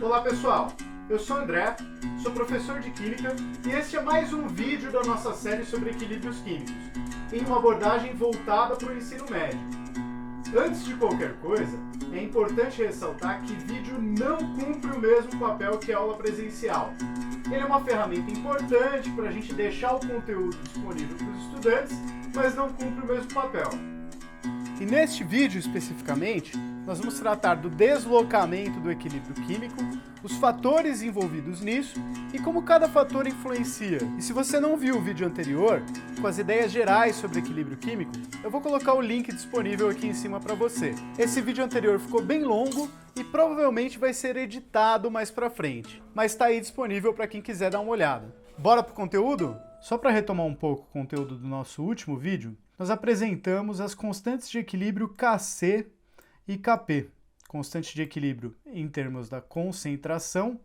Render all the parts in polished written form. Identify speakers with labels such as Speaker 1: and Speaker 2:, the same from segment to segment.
Speaker 1: Olá pessoal, eu sou André, sou professor de Química e este é mais um vídeo da nossa série sobre equilíbrios químicos, em uma abordagem voltada para o ensino médio. Antes de qualquer coisa, é importante ressaltar que vídeo não cumpre o mesmo papel que a aula presencial. Ele é uma ferramenta importante para a gente deixar o conteúdo disponível para os estudantes, mas não cumpre o mesmo papel. E neste vídeo especificamente, nós vamos tratar do deslocamento do equilíbrio químico, os fatores envolvidos nisso e como cada fator influencia. E se você não viu o vídeo anterior, com as ideias gerais sobre equilíbrio químico, eu vou colocar o link disponível aqui em cima para você. Esse vídeo anterior ficou bem longo e provavelmente vai ser editado mais para frente, mas está aí disponível para quem quiser dar uma olhada. Bora pro conteúdo? Só para retomar um pouco o conteúdo do nosso último vídeo, nós apresentamos as constantes de equilíbrio Kc e Kp, constante de equilíbrio em termos da concentração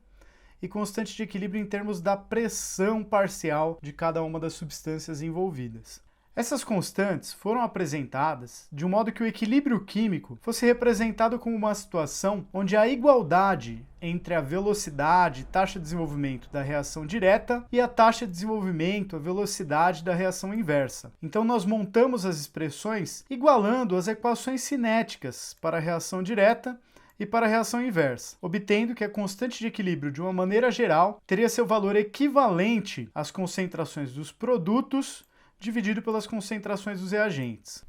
Speaker 1: e constante de equilíbrio em termos da pressão parcial de cada uma das substâncias envolvidas. Essas constantes foram apresentadas de um modo que o equilíbrio químico fosse representado como uma situação onde a igualdade entre a velocidade e taxa de desenvolvimento da reação direta e a taxa de desenvolvimento, a velocidade da reação inversa. Então nós montamos as expressões igualando as equações cinéticas para a reação direta e para a reação inversa, obtendo que a constante de equilíbrio, de uma maneira geral, teria seu valor equivalente às concentrações dos produtos dividido pelas concentrações dos reagentes.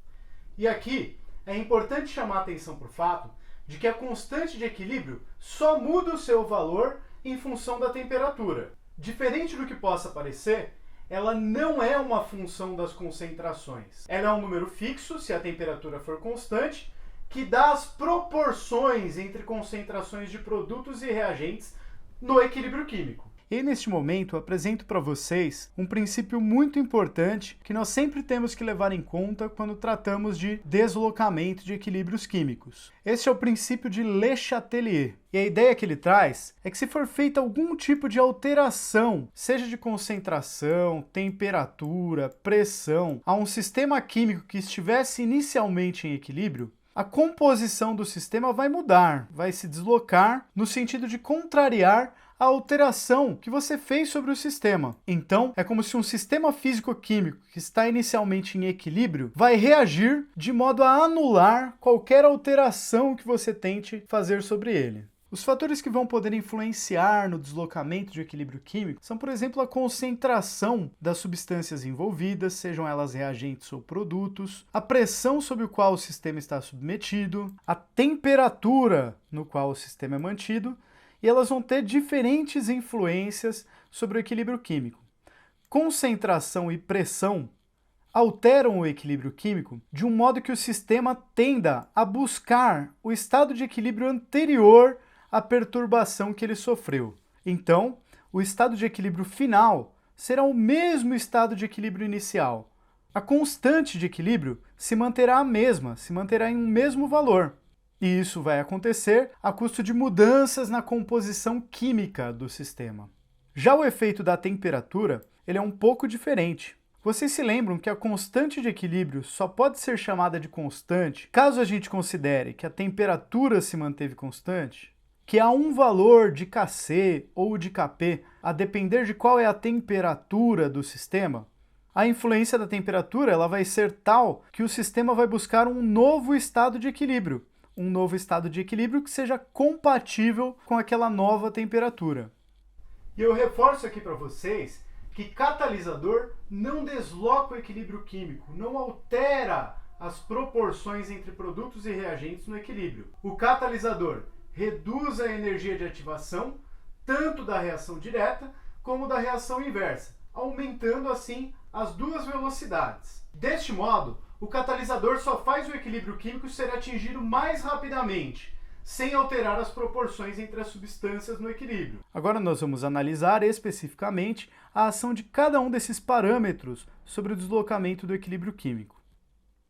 Speaker 1: E aqui é importante chamar a atenção para o fato de que a constante de equilíbrio só muda o seu valor em função da temperatura. Diferente do que possa parecer, ela não é uma função das concentrações. Ela é um número fixo, se a temperatura for constante, que dá as proporções entre concentrações de produtos e reagentes no equilíbrio químico. E neste momento eu apresento para vocês um princípio muito importante que nós sempre temos que levar em conta quando tratamos de deslocamento de equilíbrios químicos. Esse é o princípio de Le Chatelier. E a ideia que ele traz é que se for feita algum tipo de alteração, seja de concentração, temperatura, pressão, a um sistema químico que estivesse inicialmente em equilíbrio, a composição do sistema vai mudar, vai se deslocar no sentido de contrariar a alteração que você fez sobre o sistema. Então, é como se um sistema físico-químico que está inicialmente em equilíbrio vai reagir de modo a anular qualquer alteração que você tente fazer sobre ele. Os fatores que vão poder influenciar no deslocamento de equilíbrio químico são, por exemplo, a concentração das substâncias envolvidas, sejam elas reagentes ou produtos, a pressão sob a qual o sistema está submetido, a temperatura no qual o sistema é mantido, e elas vão ter diferentes influências sobre o equilíbrio químico. Concentração e pressão alteram o equilíbrio químico de um modo que o sistema tenda a buscar o estado de equilíbrio anterior à perturbação que ele sofreu. Então, o estado de equilíbrio final será o mesmo estado de equilíbrio inicial. A constante de equilíbrio se manterá a mesma, se manterá em um mesmo valor. E isso vai acontecer a custo de mudanças na composição química do sistema. Já o efeito da temperatura, ele é um pouco diferente. Vocês se lembram que a constante de equilíbrio só pode ser chamada de constante caso a gente considere que a temperatura se manteve constante, que há um valor de Kc ou de Kp, a depender de qual é a temperatura do sistema. A influência da temperatura ela vai ser tal que o sistema vai buscar um novo estado de equilíbrio. Um novo estado de equilíbrio que seja compatível com aquela nova temperatura. E eu reforço aqui para vocês que catalisador não desloca o equilíbrio químico, não altera as proporções entre produtos e reagentes no equilíbrio. O catalisador reduz a energia de ativação, tanto da reação direta como da reação inversa, aumentando assim as duas velocidades. Deste modo, o catalisador só faz o equilíbrio químico ser atingido mais rapidamente, sem alterar as proporções entre as substâncias no equilíbrio. Agora nós vamos analisar especificamente a ação de cada um desses parâmetros sobre o deslocamento do equilíbrio químico.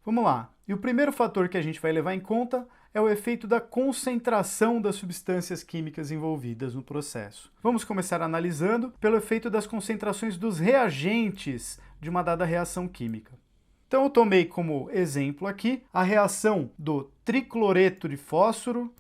Speaker 1: Vamos lá. E o primeiro fator que a gente vai levar em conta é o efeito da concentração das substâncias químicas envolvidas no processo. Vamos começar analisando pelo efeito das concentrações dos reagentes de uma dada reação química. Então eu tomei como exemplo aqui a reação do tricloreto de fósforo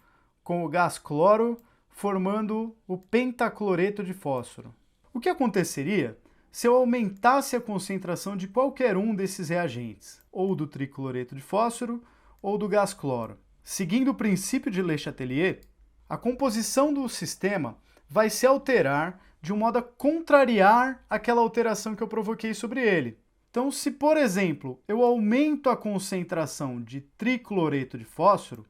Speaker 1: com o gás cloro formando o pentacloreto de fósforo. O que aconteceria se eu aumentasse a concentração de qualquer um desses reagentes, ou do tricloreto de fósforo, ou do gás cloro? Seguindo o princípio de Le Chatelier, a composição do sistema vai se alterar de um modo a contrariar aquela alteração que eu provoquei sobre ele. Então, se, por exemplo, eu aumento a concentração de tricloreto de fósforo,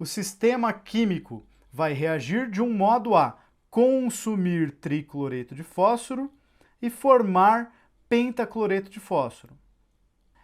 Speaker 1: o sistema químico vai reagir de um modo a consumir tricloreto de fósforo e formar pentacloreto de fósforo.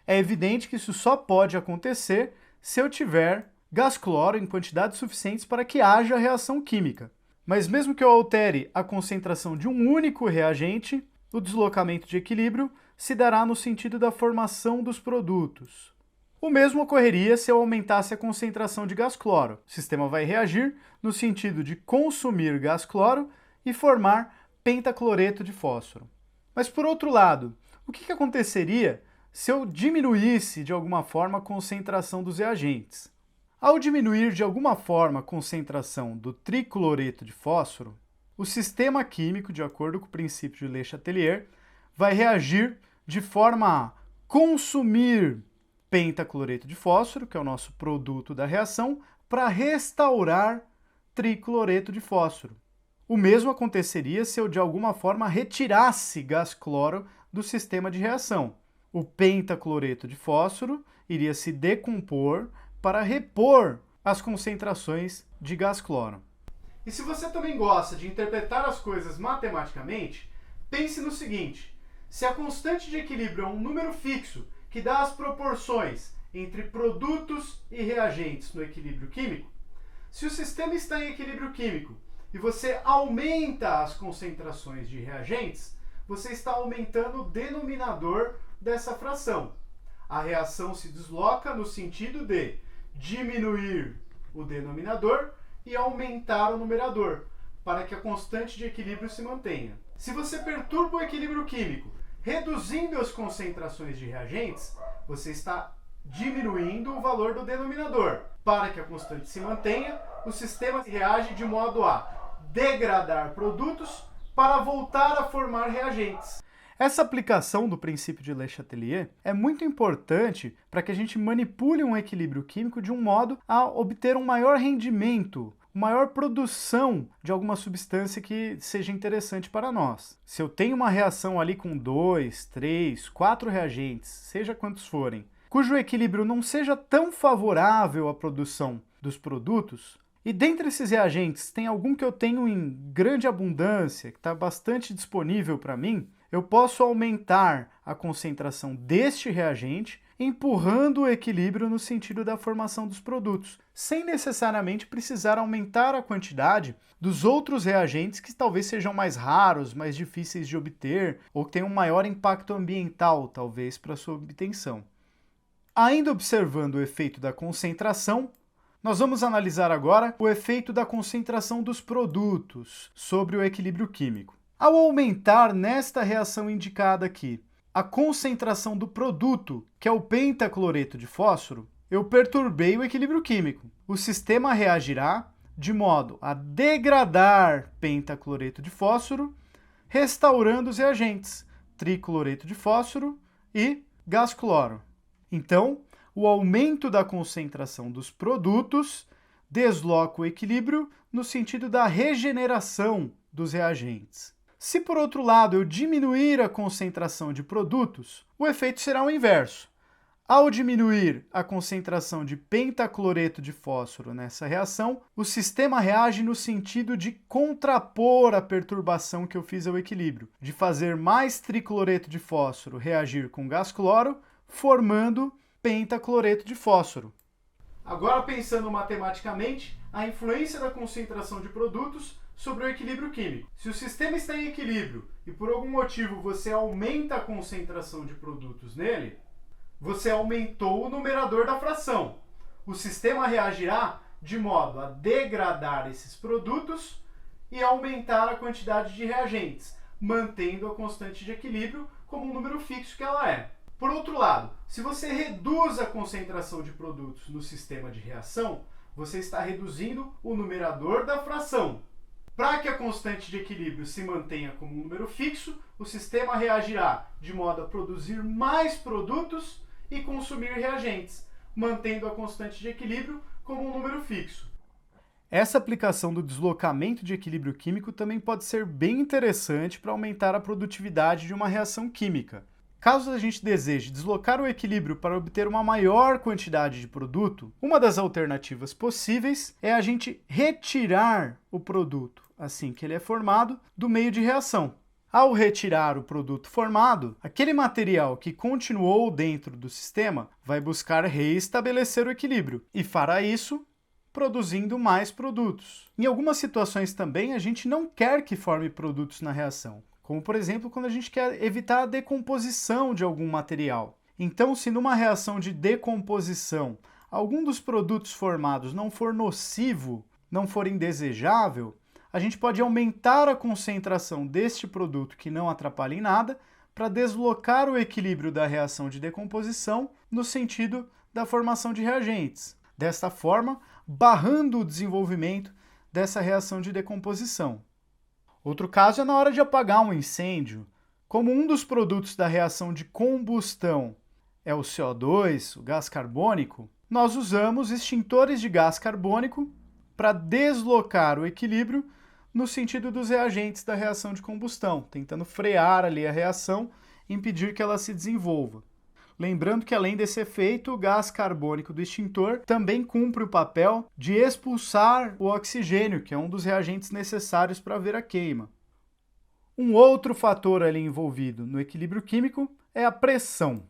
Speaker 1: É evidente que isso só pode acontecer se eu tiver gás cloro em quantidades suficientes para que haja reação química. Mas mesmo que eu altere a concentração de um único reagente, o deslocamento de equilíbrio se dará no sentido da formação dos produtos. O mesmo ocorreria se eu aumentasse a concentração de gás cloro. O sistema vai reagir no sentido de consumir gás cloro e formar pentacloreto de fósforo. Mas por outro lado, o que aconteceria se eu diminuísse de alguma forma a concentração dos reagentes? Ao diminuir de alguma forma a concentração do tricloreto de fósforo, o sistema químico, de acordo com o princípio de Le Chatelier, vai reagir de forma a consumir pentacloreto de fósforo, que é o nosso produto da reação, para restaurar tricloreto de fósforo. O mesmo aconteceria se eu de alguma forma retirasse gás cloro do sistema de reação. O pentacloreto de fósforo iria se decompor para repor as concentrações de gás cloro. E se você também gosta de interpretar as coisas matematicamente, pense no seguinte: se a constante de equilíbrio é um número fixo que dá as proporções entre produtos e reagentes no equilíbrio químico, se o sistema está em equilíbrio químico e você aumenta as concentrações de reagentes, você está aumentando o denominador dessa fração. A reação se desloca no sentido de diminuir o denominador e aumentar o numerador, para que a constante de equilíbrio se mantenha. Se você perturba o equilíbrio químico, reduzindo as concentrações de reagentes, você está diminuindo o valor do denominador. Para que a constante se mantenha, o sistema reage de modo a degradar produtos para voltar a formar reagentes. Essa aplicação do princípio de Le Chatelier é muito importante para que a gente manipule um equilíbrio químico de um modo a obter um maior rendimento, maior produção de alguma substância que seja interessante para nós. Se eu tenho uma reação ali com 2, 3, 4 reagentes, seja quantos forem, cujo equilíbrio não seja tão favorável à produção dos produtos, e dentre esses reagentes tem algum que eu tenho em grande abundância, que está bastante disponível para mim, eu posso aumentar a concentração deste reagente, empurrando o equilíbrio no sentido da formação dos produtos, sem necessariamente precisar aumentar a quantidade dos outros reagentes que talvez sejam mais raros, mais difíceis de obter, ou que tenham um maior impacto ambiental, talvez, para sua obtenção. Ainda observando o efeito da concentração, nós vamos analisar agora o efeito da concentração dos produtos sobre o equilíbrio químico. Ao aumentar nesta reação indicada aqui a concentração do produto, que é o pentacloreto de fósforo, eu perturbei o equilíbrio químico. O sistema reagirá de modo a degradar pentacloreto de fósforo, restaurando os reagentes tricloreto de fósforo e gás cloro. Então, o aumento da concentração dos produtos desloca o equilíbrio no sentido da regeneração dos reagentes. Se, por outro lado, eu diminuir a concentração de produtos, o efeito será o inverso. Ao diminuir a concentração de pentacloreto de fósforo nessa reação, o sistema reage no sentido de contrapor a perturbação que eu fiz ao equilíbrio, de fazer mais tricloreto de fósforo reagir com gás cloro, formando pentacloreto de fósforo. Agora, pensando matematicamente, a influência da concentração de produtos sobre o equilíbrio químico. Se o sistema está em equilíbrio e por algum motivo você aumenta a concentração de produtos nele, você aumentou o numerador da fração. O sistema reagirá de modo a degradar esses produtos e aumentar a quantidade de reagentes, mantendo a constante de equilíbrio como um número fixo que ela é. Por outro lado, se você reduz a concentração de produtos no sistema de reação, você está reduzindo o numerador da fração. Para que a constante de equilíbrio se mantenha como um número fixo, o sistema reagirá de modo a produzir mais produtos e consumir reagentes, mantendo a constante de equilíbrio como um número fixo. Essa aplicação do deslocamento de equilíbrio químico também pode ser bem interessante para aumentar a produtividade de uma reação química. Caso a gente deseje deslocar o equilíbrio para obter uma maior quantidade de produto, uma das alternativas possíveis é a gente retirar o produto, assim que ele é formado, do meio de reação. Ao retirar o produto formado, aquele material que continuou dentro do sistema vai buscar reestabelecer o equilíbrio e fará isso produzindo mais produtos. Em algumas situações também a gente não quer que forme produtos na reação, como por exemplo quando a gente quer evitar a decomposição de algum material. Então, se numa reação de decomposição algum dos produtos formados não for nocivo, não for indesejável, a gente pode aumentar a concentração deste produto que não atrapalha em nada para deslocar o equilíbrio da reação de decomposição no sentido da formação de reagentes. Desta forma, barrando o desenvolvimento dessa reação de decomposição. Outro caso é na hora de apagar um incêndio. Como um dos produtos da reação de combustão é o CO2, o gás carbônico, nós usamos extintores de gás carbônico para deslocar o equilíbrio no sentido dos reagentes da reação de combustão, tentando frear ali a reação e impedir que ela se desenvolva. Lembrando que, além desse efeito, o gás carbônico do extintor também cumpre o papel de expulsar o oxigênio, que é um dos reagentes necessários para haver a queima. Um outro fator ali envolvido no equilíbrio químico é a pressão.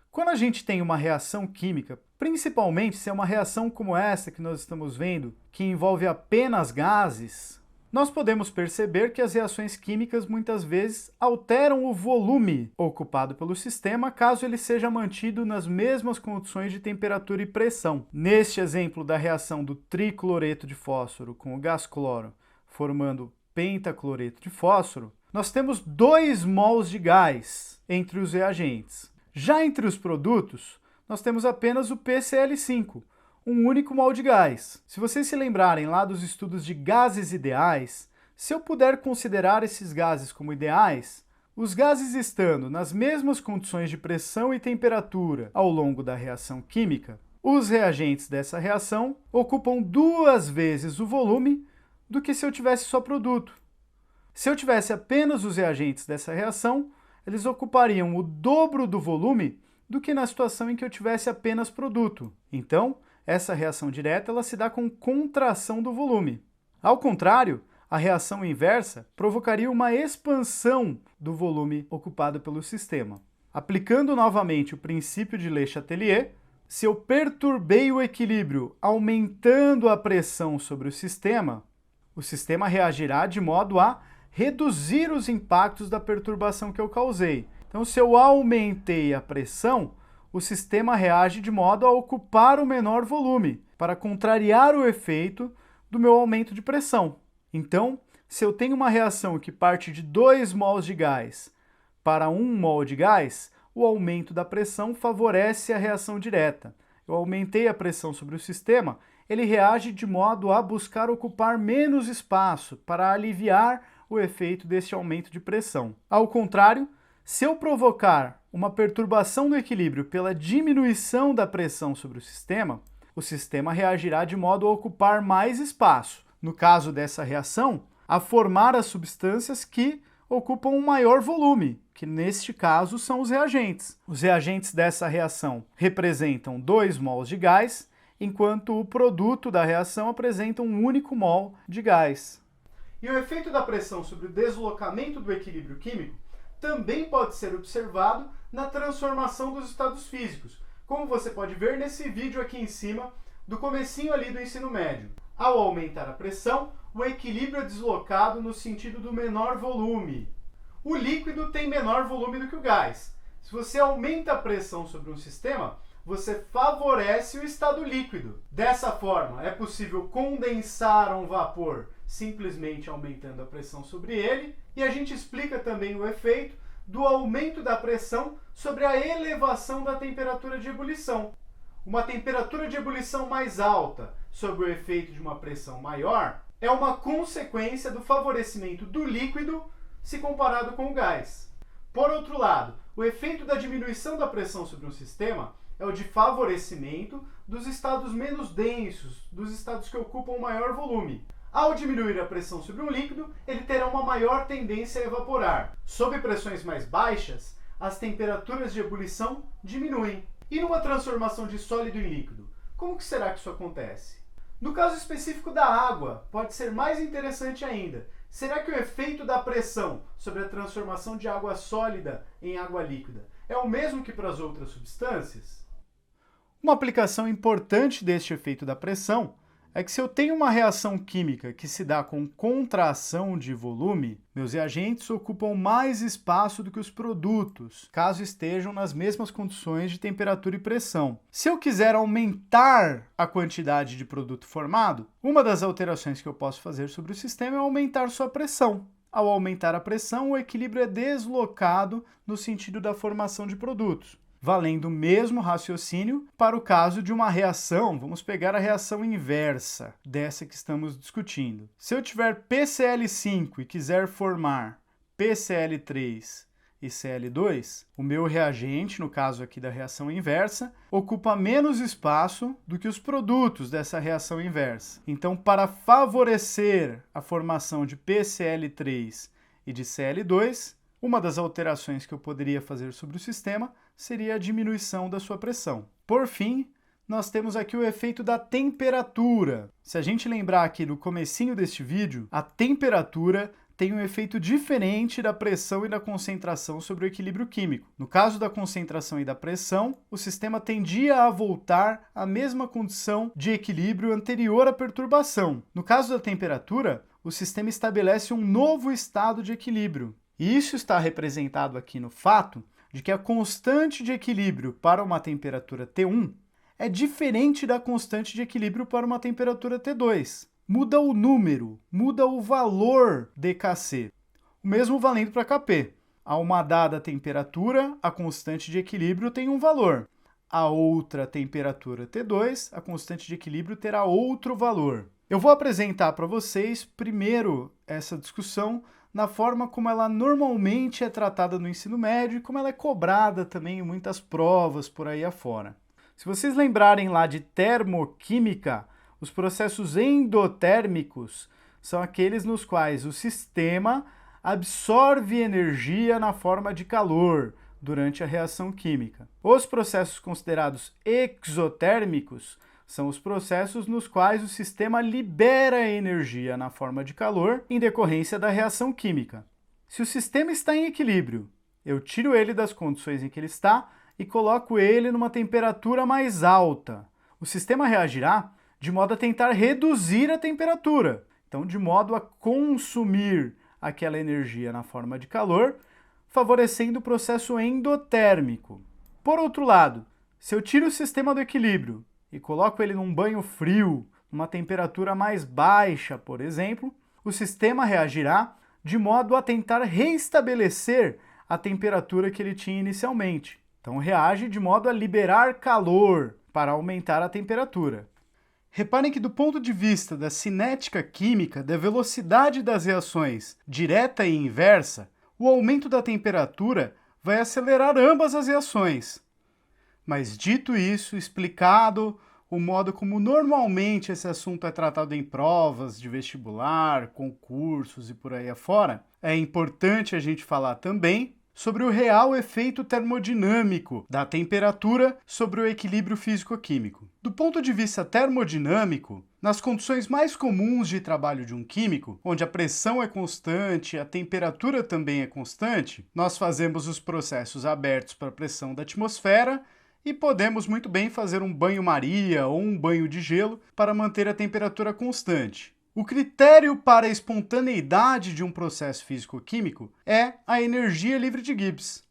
Speaker 1: Quando a gente tem uma reação química, principalmente se é uma reação como essa que nós estamos vendo, que envolve apenas gases, nós podemos perceber que as reações químicas muitas vezes alteram o volume ocupado pelo sistema caso ele seja mantido nas mesmas condições de temperatura e pressão. Neste exemplo da reação do tricloreto de fósforo com o gás cloro formando pentacloreto de fósforo, nós temos 2 mols de gás entre os reagentes. Já entre os produtos, nós temos apenas o PCl5, um único mol de gás. Se vocês se lembrarem lá dos estudos de gases ideais, se eu puder considerar esses gases como ideais, os gases estando nas mesmas condições de pressão e temperatura ao longo da reação química, os reagentes dessa reação ocupam 2 vezes o volume do que se eu tivesse só produto. Se eu tivesse apenas os reagentes dessa reação, eles ocupariam o dobro do volume do que na situação em que eu tivesse apenas produto. Então, essa reação direta ela se dá com contração do volume. Ao contrário, a reação inversa provocaria uma expansão do volume ocupado pelo sistema. Aplicando novamente o princípio de Le Chatelier, se eu perturbei o equilíbrio aumentando a pressão sobre o sistema reagirá de modo a reduzir os impactos da perturbação que eu causei. Então, se eu aumentei a pressão, o sistema reage de modo a ocupar o menor volume, para contrariar o efeito do meu aumento de pressão. Então, se eu tenho uma reação que parte de 2 mols de gás para 1 mol de gás, o aumento da pressão favorece a reação direta. Eu aumentei a pressão sobre o sistema, ele reage de modo a buscar ocupar menos espaço para aliviar o efeito desse aumento de pressão. Ao contrário, se eu provocar uma perturbação do equilíbrio pela diminuição da pressão sobre o sistema reagirá de modo a ocupar mais espaço. No caso dessa reação, a formar as substâncias que ocupam um maior volume, que neste caso são os reagentes. Os reagentes dessa reação representam 2 mols de gás, enquanto o produto da reação apresenta um único mol de gás. E o efeito da pressão sobre o deslocamento do equilíbrio químico também pode ser observado na transformação dos estados físicos, como você pode ver nesse vídeo aqui em cima, do comecinho ali do ensino médio. Ao aumentar a pressão, o equilíbrio é deslocado no sentido do menor volume. O líquido tem menor volume do que o gás. Se você aumenta a pressão sobre um sistema, você favorece o estado líquido. Dessa forma, é possível condensar um vapor simplesmente aumentando a pressão sobre ele, e a gente explica também o efeito do aumento da pressão sobre a elevação da temperatura de ebulição. Uma temperatura de ebulição mais alta, sob o efeito de uma pressão maior, é uma consequência do favorecimento do líquido se comparado com o gás. Por outro lado, o efeito da diminuição da pressão sobre um sistema é o de favorecimento dos estados menos densos, dos estados que ocupam maior volume. Ao diminuir a pressão sobre um líquido, ele terá uma maior tendência a evaporar. Sob pressões mais baixas, as temperaturas de ebulição diminuem. E numa transformação de sólido em líquido, como que será que isso acontece? No caso específico da água, pode ser mais interessante ainda. Será que o efeito da pressão sobre a transformação de água sólida em água líquida é o mesmo que para as outras substâncias? Uma aplicação importante deste efeito da pressão é que se eu tenho uma reação química que se dá com contração de volume, meus reagentes ocupam mais espaço do que os produtos, caso estejam nas mesmas condições de temperatura e pressão. Se eu quiser aumentar a quantidade de produto formado, uma das alterações que eu posso fazer sobre o sistema é aumentar sua pressão. Ao aumentar a pressão, o equilíbrio é deslocado no sentido da formação de produtos, valendo o mesmo raciocínio para o caso de uma reação. Vamos pegar a reação inversa dessa que estamos discutindo. Se eu tiver PCl5 e quiser formar PCl3 e Cl2, o meu reagente, no caso aqui da reação inversa, ocupa menos espaço do que os produtos dessa reação inversa. Então, para favorecer a formação de PCl3 e de Cl2, uma das alterações que eu poderia fazer sobre o sistema seria a diminuição da sua pressão. Por fim, nós temos aqui o efeito da temperatura. Se a gente lembrar aqui no comecinho deste vídeo, a temperatura tem um efeito diferente da pressão e da concentração sobre o equilíbrio químico. No caso da concentração e da pressão, o sistema tendia a voltar à mesma condição de equilíbrio anterior à perturbação. No caso da temperatura, o sistema estabelece um novo estado de equilíbrio. E isso está representado aqui no fato de que a constante de equilíbrio para uma temperatura T1 é diferente da constante de equilíbrio para uma temperatura T2. Muda o número, muda o valor de Kc. O mesmo valendo para Kp. A uma dada temperatura, a constante de equilíbrio tem um valor. A outra temperatura T2, a constante de equilíbrio terá outro valor. Eu vou apresentar para vocês primeiro essa discussão na forma como ela normalmente é tratada no ensino médio e como ela é cobrada também em muitas provas por aí afora. Se vocês lembrarem lá de termoquímica, os processos endotérmicos são aqueles nos quais o sistema absorve energia na forma de calor durante a reação química. Os processos considerados exotérmicos são os processos nos quais o sistema libera energia na forma de calor em decorrência da reação química. Se o sistema está em equilíbrio, eu tiro ele das condições em que ele está e coloco ele numa temperatura mais alta. O sistema reagirá de modo a tentar reduzir a temperatura, então de modo a consumir aquela energia na forma de calor, favorecendo o processo endotérmico. Por outro lado, se eu tiro o sistema do equilíbrio e coloco ele num banho frio, numa temperatura mais baixa, por exemplo, o sistema reagirá de modo a tentar reestabelecer a temperatura que ele tinha inicialmente. Então reage de modo a liberar calor para aumentar a temperatura. Reparem que do ponto de vista da cinética química, da velocidade das reações direta e inversa, o aumento da temperatura vai acelerar ambas as reações. Mas dito isso, explicado o modo como normalmente esse assunto é tratado em provas de vestibular, concursos e por aí afora, é importante a gente falar também sobre o real efeito termodinâmico da temperatura sobre o equilíbrio físico-químico. Do ponto de vista termodinâmico, nas condições mais comuns de trabalho de um químico, onde a pressão é constante e a temperatura também é constante, nós fazemos os processos abertos para a pressão da atmosfera e podemos muito bem fazer um banho-maria ou um banho de gelo para manter a temperatura constante. O critério para a espontaneidade de um processo físico-químico é a energia livre de Gibbs.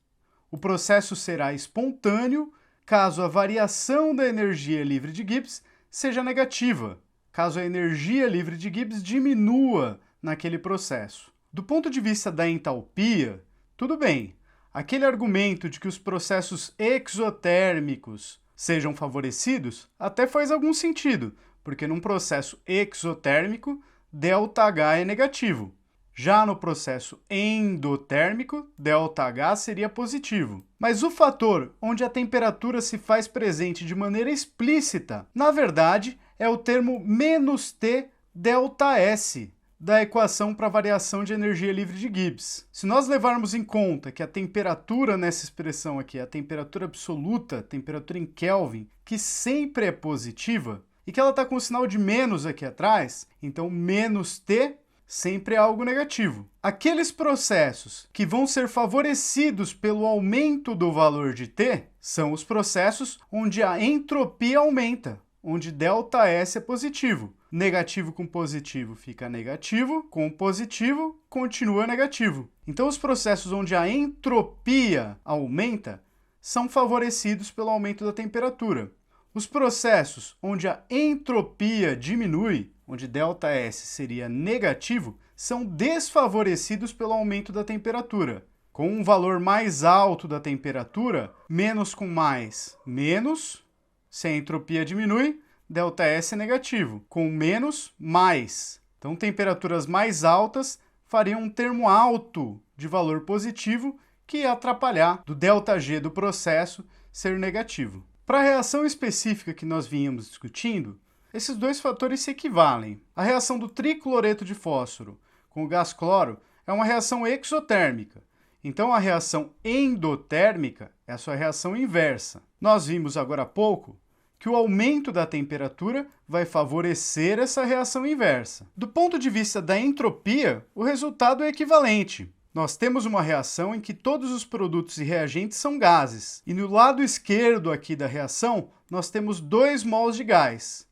Speaker 1: O processo será espontâneo caso a variação da energia livre de Gibbs seja negativa, caso a energia livre de Gibbs diminua naquele processo. Do ponto de vista da entalpia, tudo bem. Aquele argumento de que os processos exotérmicos sejam favorecidos até faz algum sentido, porque num processo exotérmico ΔH é negativo. Já no processo endotérmico, ΔH seria positivo. Mas o fator onde a temperatura se faz presente de maneira explícita, na verdade, é o termo -T ΔS, da equação para variação de energia livre de Gibbs. Se nós levarmos em conta que a temperatura nessa expressão aqui é a temperatura absoluta, temperatura em Kelvin, que sempre é positiva, e que ela está com o sinal de menos aqui atrás, então -T sempre é algo negativo. Aqueles processos que vão ser favorecidos pelo aumento do valor de T são os processos onde a entropia aumenta, onde ΔS é positivo. Negativo com positivo fica negativo, com positivo continua negativo. Então os processos onde a entropia aumenta são favorecidos pelo aumento da temperatura. Os processos onde a entropia diminui, onde ΔS seria negativo, são desfavorecidos pelo aumento da temperatura. Com um valor mais alto da temperatura, menos com mais, menos. Se a entropia diminui, ΔS é negativo. Com menos, mais. Então, temperaturas mais altas fariam um termo alto de valor positivo que ia atrapalhar do ΔG do processo ser negativo. Para a reação específica que nós vínhamos discutindo, esses dois fatores se equivalem. A reação do tricloreto de fósforo com o gás cloro é uma reação exotérmica. Então, a reação endotérmica é a sua reação inversa. Nós vimos agora há pouco que o aumento da temperatura vai favorecer essa reação inversa. Do ponto de vista da entropia, o resultado é equivalente. Nós temos uma reação em que todos os produtos e reagentes são gases. E no lado esquerdo aqui da reação, nós temos 2 mols de gás.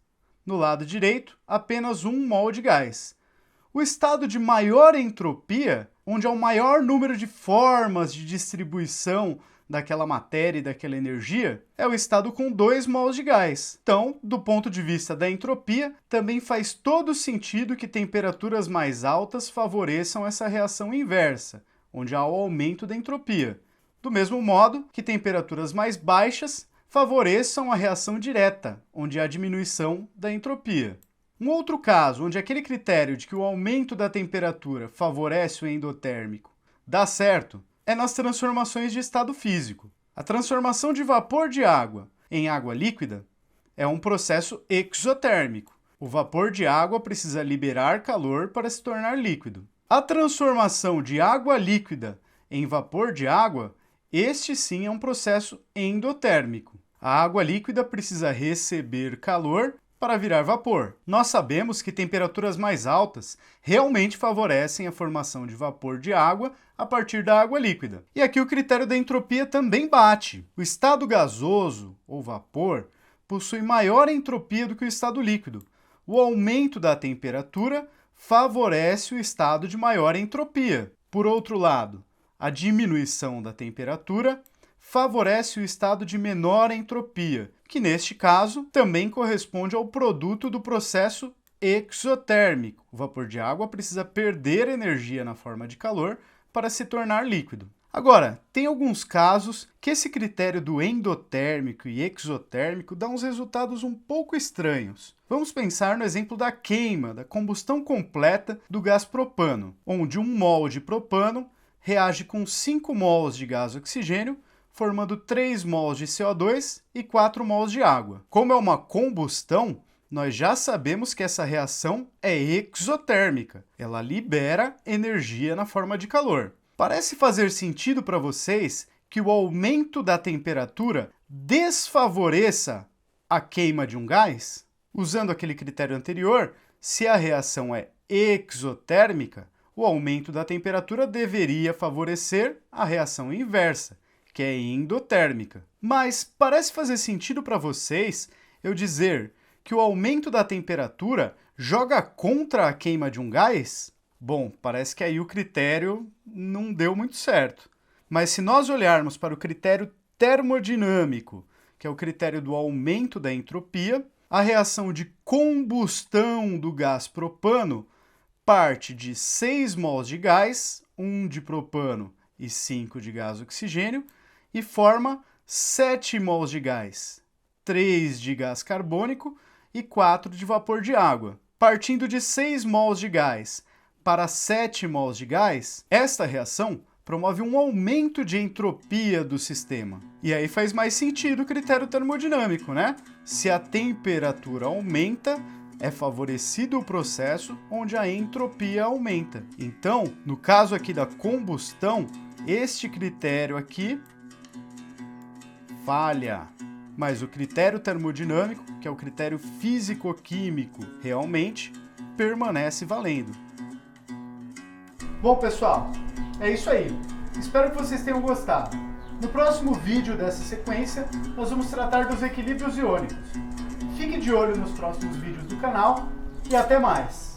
Speaker 1: No lado direito, apenas 1 mol de gás. O estado de maior entropia, onde há um maior número de formas de distribuição daquela matéria e daquela energia, é o estado com 2 mols de gás. Então, do ponto de vista da entropia, também faz todo sentido que temperaturas mais altas favoreçam essa reação inversa, onde há o aumento da entropia. Do mesmo modo que temperaturas mais baixas favoreçam a reação direta, onde há a diminuição da entropia. Um outro caso, onde aquele critério de que o aumento da temperatura favorece o endotérmico dá certo, é nas transformações de estado físico. A transformação de vapor de água em água líquida é um processo exotérmico. O vapor de água precisa liberar calor para se tornar líquido. A transformação de água líquida em vapor de água, este sim é um processo endotérmico. A água líquida precisa receber calor para virar vapor. Nós sabemos que temperaturas mais altas realmente favorecem a formação de vapor de água a partir da água líquida. E aqui o critério da entropia também bate. O estado gasoso, ou vapor, possui maior entropia do que o estado líquido. O aumento da temperatura favorece o estado de maior entropia. Por outro lado, a diminuição da temperatura favorece o estado de menor entropia, que neste caso também corresponde ao produto do processo exotérmico. O vapor de água precisa perder energia na forma de calor para se tornar líquido. Agora, tem alguns casos que esse critério do endotérmico e exotérmico dá uns resultados um pouco estranhos. Vamos pensar no exemplo da queima, da combustão completa do gás propano, onde 1 mol de propano reage com 5 mols de gás oxigênio, formando 3 mols de CO2 e 4 mols de água. Como é uma combustão, nós já sabemos que essa reação é exotérmica. Ela libera energia na forma de calor. Parece fazer sentido para vocês que o aumento da temperatura desfavoreça a queima de um gás? Usando aquele critério anterior, se a reação é exotérmica, o aumento da temperatura deveria favorecer a reação inversa, que é endotérmica. Mas parece fazer sentido para vocês eu dizer que o aumento da temperatura joga contra a queima de um gás? Bom, parece que aí o critério não deu muito certo. Mas se nós olharmos para o critério termodinâmico, que é o critério do aumento da entropia, a reação de combustão do gás propano parte de 6 mols de gás, 1 de propano e 5 de gás oxigênio, e forma 7 mols de gás, 3 de gás carbônico e 4 de vapor de água. partindo de 6 mols de gás para 7 mols de gás, esta reação promove um aumento de entropia do sistema. E aí faz mais sentido o critério termodinâmico, né? Se a temperatura aumenta, é favorecido o processo onde a entropia aumenta. Então, no caso aqui da combustão, este critério aqui falha. Mas o critério termodinâmico, que é o critério físico-químico, realmente permanece valendo. Bom, pessoal, é isso aí. Espero que vocês tenham gostado. No próximo vídeo dessa sequência, nós vamos tratar dos equilíbrios iônicos. Fique de olho nos próximos vídeos do canal e até mais!